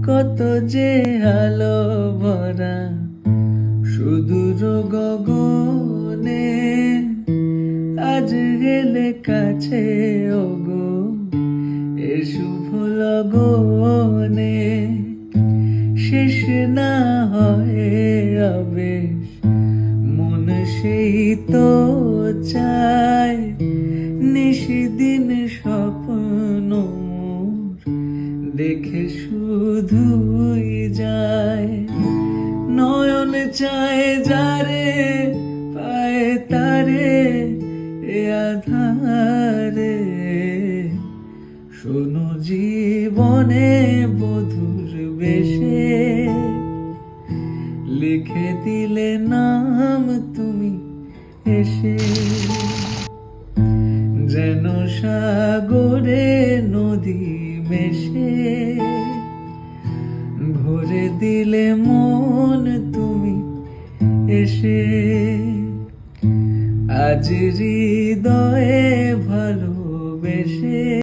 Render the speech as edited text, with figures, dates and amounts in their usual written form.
কত যে আলো ভরা সুদূর গগনে, আজ গেলে কাছে ওগো এ শুভ লগনে। শেষ না হয় আবেশ মন সেই তো চায়, নিশিদিন স্বপ্ন মোর দেখে শুধুই যায়। নয়ন চায় যারে পায় তারে এ আধারে, শোনো জীবনে বধুর বেশে লিখে দিলে নাম তুমি এসে। যেন সাগরে নদী মেশে ভরে দিলে মন তুমি এসে। আজ হৃদয়ে ভালোবেসে